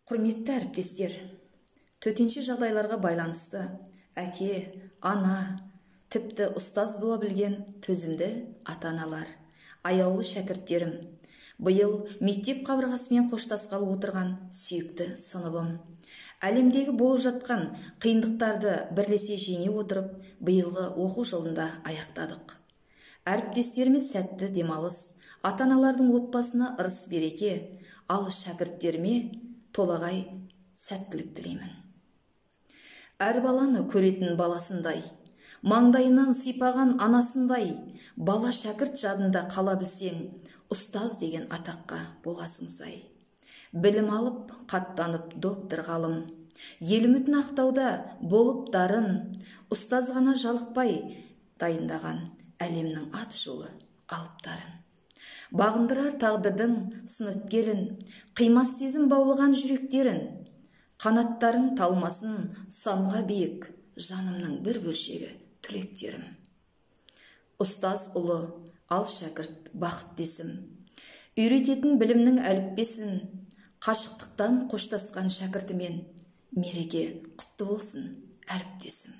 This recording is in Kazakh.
Құрметті әріптестер, төтенше жағдайларға байланысты әке, ана, тіпті ұстаз бола білген төзімді ата-аналар, аяулы шәкірттерім, биыл мектеп қабырғасымен қоштасқалы отырған сүйікті сыныбым. Әлемдегі болып жатқан қиындықтарды бірлесе жеңе отырып, биылғы оқу жылында аяқтадық. Әріптестеріміз сәтті демалыс, ата-аналардың отбасына ырыс береке, ал шәкірттеріме толағай сәттілік тілеймін. Әр баланы көретін баласындай, маңдайынан сипаған анасындай, бала шәкірт жадында қала білсең, ұстаз деген атаққа боласың сай. Білім алып, қаттанып доктор ғалым, ел үмітін ақтауда болып дарын, ұстаз ғана жалықпай дайындаған әлемнің ат жолы алыптарын. Бағындырар тағдырдың сын өткелін, қимас сезім баулыған жүректерін, қанаттарың талмасын самға биік, жанымның бір бөлшегі түлектерім. Ұстаз ұлы, ал шәкірт бақыт десім, үйрететін білімнің әліппесін, қашықтықтан қоштасқан шәкіртімен мереке құтты болсын әріптесім.